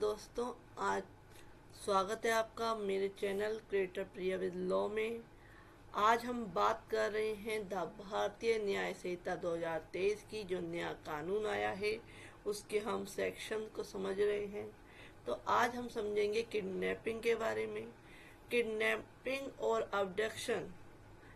दोस्तों, आज स्वागत है आपका मेरे channel creator Priya with law में। आज हम बात कर रहे हैं भारतीय न्याय संहिता 2023 की जो नया कानून आया है उसके हम सेक्शन को समझ रहे हैं। तो आज हम समझेंगे किडनैपिंग के बारे में। किडनैपिंग और अबडक्शन,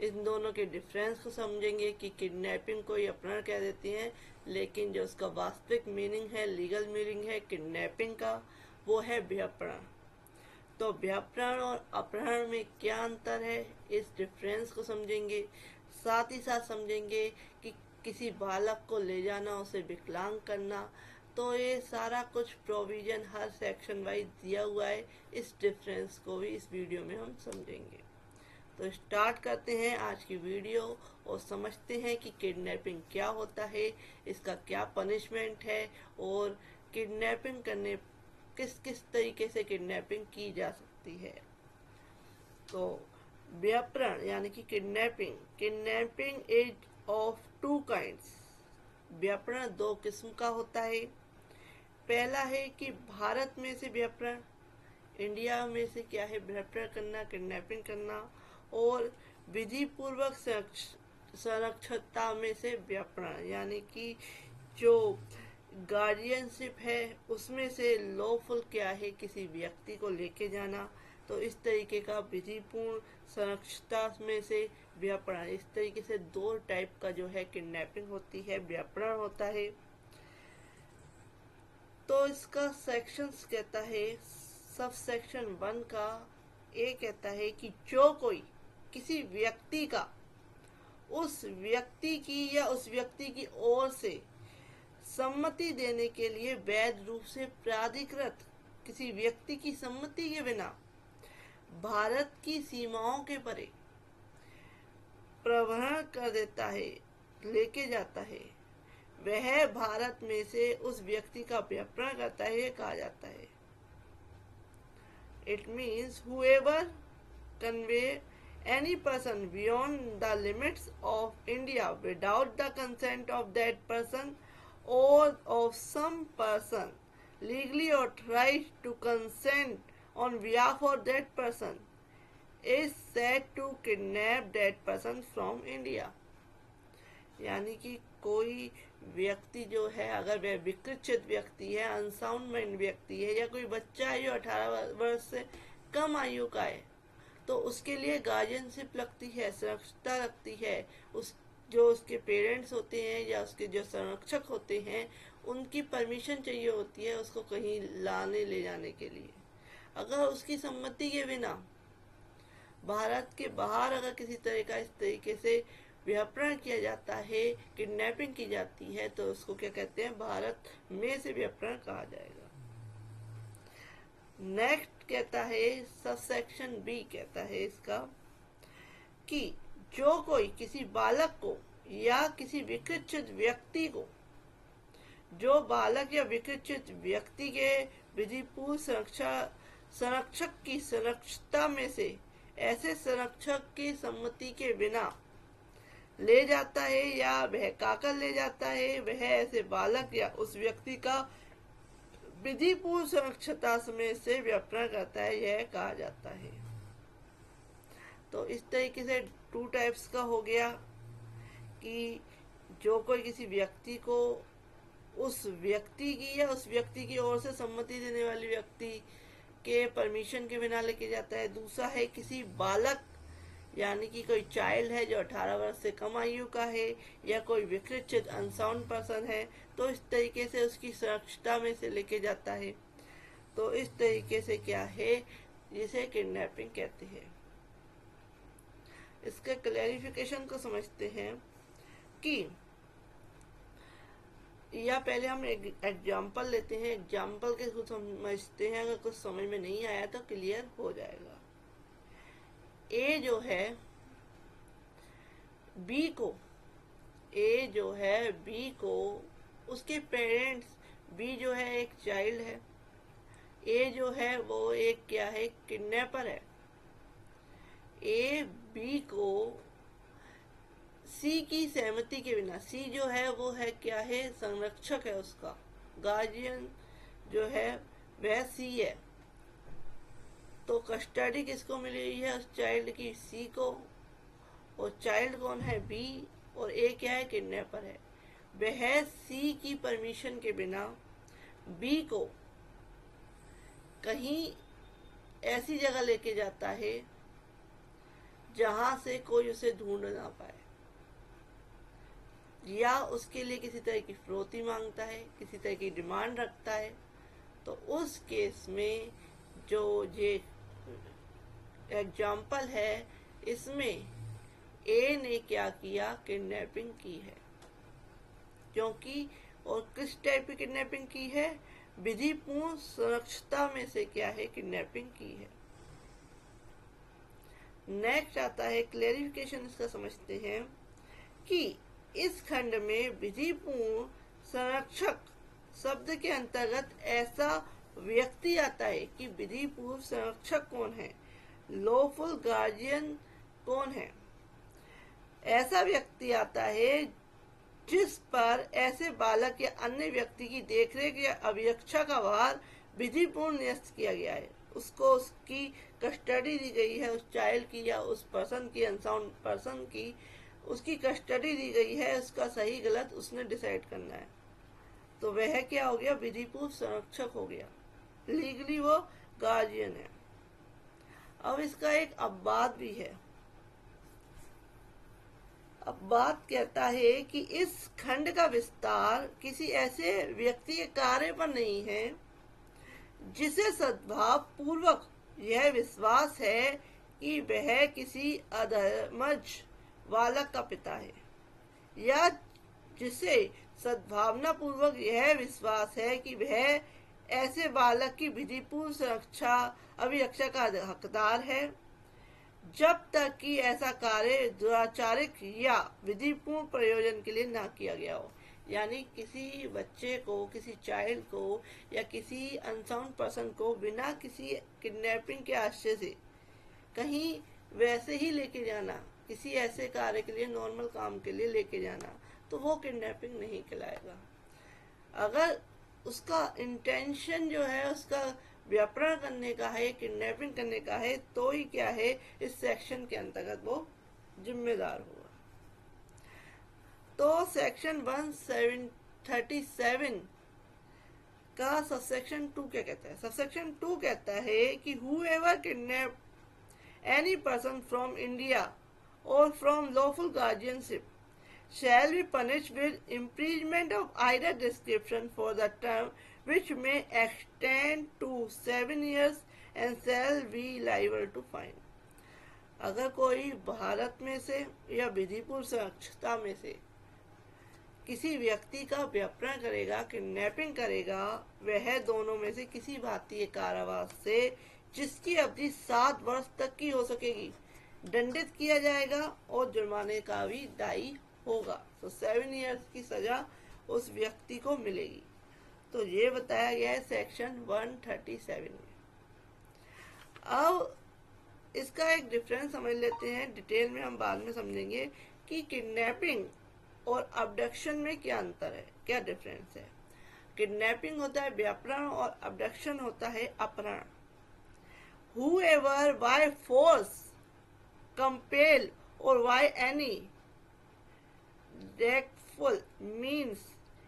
इन दोनों के डिफरेंस को समझेंगे कि किडनैपिंग को ये अपहरण कह देते हैं, लेकिन जो उसका वास्तविक मीनिंग है, लीगल मीनिंग है किडनैपिंग का, वो है व्यापरण। तो व्यापरण और अपहरण में क्या अंतर है, इस डिफरेंस को समझेंगे। साथ ही साथ समझेंगे कि किसी बालक को ले जाना, उसे विकलांग करना, तो ये सारा कुछ प्रोविजन हर सेक्शन वाइज दिया हुआ है। इस डिफरेंस को भी इस वीडियो में हम समझेंगे। तो स्टार्ट करते हैं आज की वीडियो और समझते हैं कि किडनैपिंग क्या होता है, इसका क्या पनिशमेंट है और किडनैपिंग करने किस किस तरीके से किडनैपिंग की जा सकती है। तो व्यापरण यानी कि kidnapping is of two kinds. व्यापरण दो किस्म का होता है। पहला है कि भारत में से व्यापरण, इंडिया में से क्या है व्यापरण करना, किडनैपिंग करना, और विधि पूर्वक संरक्षता में से व्यापरण यानी कि जो गार्डियनशिप है उसमें से लॉफुल क्या है किसी व्यक्ति को लेके जाना। तो इस तरीके का विधिपूर्ण संरक्षता में से व्यापरण, इस तरीके से दो टाइप का जो है किडनैपिंग होती है, व्यापरण होता है। तो इसका सेक्शंस कहता है, सब सेक्शन 1 का ए कहता है कि जो कोई किसी व्यक्ति का उस व्यक्ति की या उस व्यक्ति की ओर से सम्मति देने के लिए वैध रूप से प्राधिकृत किसी व्यक्ति की सम्मति के बिना भारत की सीमाओं के परे प्रवहन कर देता है, लेके जाता है, वह भारत में से उस व्यक्ति का व्यापरण करता है, कहा जाता है। It means whoever convey any person beyond the limits of India without the consent of that person or of some person legally authorized to consent on behalf of that person is said to kidnap that person from India। यानी कि कोई व्यक्ति जो है, अगर वह विकृत व्यक्ति है, अनसाउंड माइंड व्यक्ति है, या कोई बच्चा है जो 18 वर्ष से कम आयु का है, तो उसके लिए गार्जियनशिप लगती है, सुरक्षता लगती है। जो उसके पेरेंट्स होते हैं या उसके जो संरक्षक होते हैं, उनकी परमिशन चाहिए होती है उसको कहीं लाने ले जाने के लिए। अगर उसकी सम्मति के बिना भारत के बाहर अगर किसी तरह का इस तरीके से व्यापरण किया जाता है, किडनैपिंग की जाती है, तो उसको क्या कहते हैं, भारत में से व्यापरण कहा जाएगा। नेक्स्ट कहता है, सबसेक्शन बी कहता है इसका कि जो कोई किसी बालक को या किसी विकृत व्यक्ति को, जो बालक या विकृत व्यक्ति के विधिपूर्ण संरक्षक की संरक्षता में से ऐसे संरक्षक की सम्मति के बिना ले जाता है या बहकाकर ले जाता है, वह ऐसे बालक या उस व्यक्ति का विधिपूर्ण सुरक्षता में से व्यापरण करता है, यह कहा जाता है। तो इस तरीके से टू टाइप्स का हो गया कि जो कोई किसी व्यक्ति को उस व्यक्ति की या उस व्यक्ति की ओर से सम्मति देने वाले व्यक्ति के परमिशन के बिना लेके जाता है। दूसरा है किसी बालक यानी कि कोई चाइल्ड है जो 18 वर्ष से कम आयु का है या कोई विकृत अनसाउंड पर्सन है, तो इस तरीके से उसकी सुरक्षता में से लेके जाता है। तो इस तरीके से क्या है, जिसे किडनैपिंग कहते हैं। इसके क्लैरिफिकेशन को समझते हैं कि, या पहले हम एक एग्जाम्पल लेते हैं, एग्जाम्पल के कुछ समझते हैं, अगर कुछ समझ में नहीं आया तो क्लियर हो जाएगा। ए जो है बी को उसके पेरेंट्स, बी जो है एक चाइल्ड है, ए जो है वो एक क्या है, किडनैपर है। ए बी को सी की सहमति के बिना, सी जो है वो है क्या है, संरक्षक है, उसका गार्जियन जो है वह सी है। तो कस्टडी किसको मिली हुई है? उस चाइल्ड की, सी को। और चाइल्ड कौन है? बी। और ए क्या है? किडनैपर है। वह सी की परमिशन के बिना बी को कहीं ऐसी जगह लेके जाता है जहां से कोई उसे ढूंढ ना पाए, या उसके लिए किसी तरह की फिरौती मांगता है, किसी तरह की डिमांड रखता है। तो उस केस में जो ये एग्जाम्पल है, इसमें ए ने क्या किया? किडनैपिंग की है। क्योंकि और किस टाइप की किडनैपिंग की है? विधिपूर्ण सुरक्षता में से क्या है? किडनैपिंग की है। नेक्स्ट आता है क्लेरिफिकेशन। इसका समझते हैं कि इस खंड में विधिपूर्ण संरक्षक शब्द के अंतर्गत ऐसा व्यक्ति आता है कि विधिपूर्ण संरक्षक कौन है? लॉफुल गार्जियन कौन है? ऐसा व्यक्ति आता है जिस पर ऐसे बालक या अन्य व्यक्ति की देखरेख या अभिरक्षा का भार विधिपूर्ण न्यस्त किया गया है। उसको उसकी कस्टडी दी गई है, उस चाइल्ड की या उस पर्सन की, अनसाउंड पर्सन की उसकी कस्टडी दी गई है। उसका सही गलत उसने डिसाइड करना है। तो वह क्या हो गया? विधिपूर्ण संरक्षक हो गया। लीगली वो गार्जियन है। अब इसका एक अपवाद भी है। अब बात कहता है कि इस खंड का विस्तार किसी ऐसे व्यक्ति के कार्य पर नहीं है जिसे सद्भाव पूर्वक यह विश्वास है कि वह किसी अधर्मज बालक का पिता है, या जिसे सद्भावना पूर्वक यह विश्वास है कि वह ऐसे बालक की विधिपूर्ण सुरक्षा अभिरक्षा का हकदार है, जब तक कि ऐसा कार्य दुराचारिक या विधिपूर्ण प्रयोजन के लिए ना किया गया हो। यानी किसी बच्चे को, किसी चाइल्ड को या किसी अनसाउंड पर्सन को बिना किसी किडनैपिंग के आशय से कहीं वैसे ही लेके जाना, किसी ऐसे कार्य के लिए, नॉर्मल काम के लिए लेके जाना, तो वो किडनैपिंग नहीं कहलाएगा। अगर उसका इंटेंशन जो है उसका व्यापरण करने का है, किडनैपिंग करने का है, तो ही क्या है, इस सेक्शन के अंतर्गत वो जिम्मेदार होगा। तो सेक्शन 137 का सबसेक्शन 2 क्या कहता है? सबसेक्शन 2 कहता है कि whoever kidnap any person from India or from lawful guardianship shall be punished with imprisonment of either description for the term which may extend to 7 years and shall be liable to fine। अगर कोई भारत में से या विधिपूर्ण सुरक्षता में से किसी व्यक्ति का व्यापरण करेगा, किडनैपिंग करेगा, वह दोनों में से किसी भारतीय कारावास से जिसकी अवधि 7 वर्ष तक की हो सकेगी दंडित किया जाएगा और जुर्माने का भी दायी होगा। तो 7 ईयर्स की सजा उस व्यक्ति को मिलेगी। तो ये बताया गया है सेक्शन 137 में। अब इसका एक डिफरेंस समझ लेते हैं। डिटेल में हम बाद में समझेंगे कि किडनैपिंग और अबडक्शन में क्या अंतर है, क्या डिफरेंस है। किडनैपिंग होता है व्यापरण और अबडक्शन होता है अपहरण। Whoever by force, compel or by any wrongful means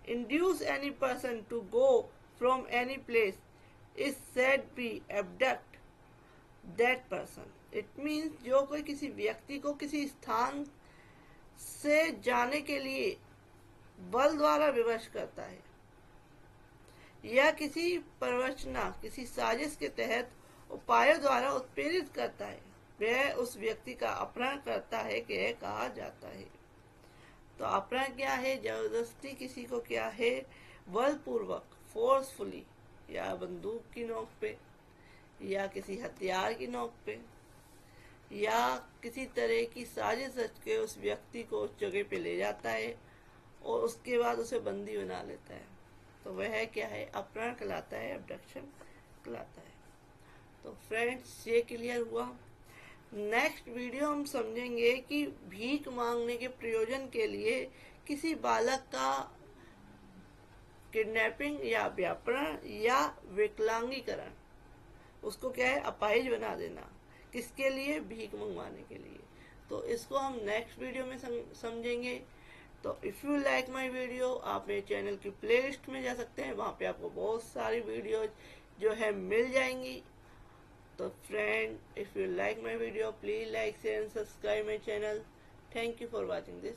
induce any person to go from any place is said be abduct that person। It means जो कोई किसी व्यक्ति को किसी स्थान से जाने के लिए बल द्वारा विवश करता है या किसी प्रवचना, किसी साजिश के तहत उपायों द्वारा उत्प्रेरित करता है, वह उस व्यक्ति का अपहरण करता है कि यह कहा जाता है। तो अपहरण क्या है? जबरदस्ती किसी को क्या है, बलपूर्वक, फोर्सफुली, या बंदूक की नोक पे, या किसी हथियार की नोक पे, या किसी तरह की साजिश रच के उस व्यक्ति को उस जगह पे ले जाता है और उसके बाद उसे बंदी बना लेता है। तो वह क्या है? अपहरण कहलाता है, अबडक्शन कहलाता है। तो फ्रेंड्स, ये क्लियर हुआ। नेक्स्ट वीडियो हम समझेंगे कि भीख मांगने के प्रयोजन के लिए किसी बालक का किडनैपिंग या व्यापरण या विकलांगीकरण, उसको क्या है, अपाहिज बना देना। किसके लिए? भीख मंगवाने के लिए। तो इसको हम नेक्स्ट वीडियो में समझेंगे। तो if you like my video, आप मेरे चैनल की प्लेलिस्ट में जा सकते हैं, वहाँ पे आपको बहुत सारी वीडियो जो है मिल जाएंगी। तो friend, if you like my video, please like share and subscribe my channel. Thank you for watching this.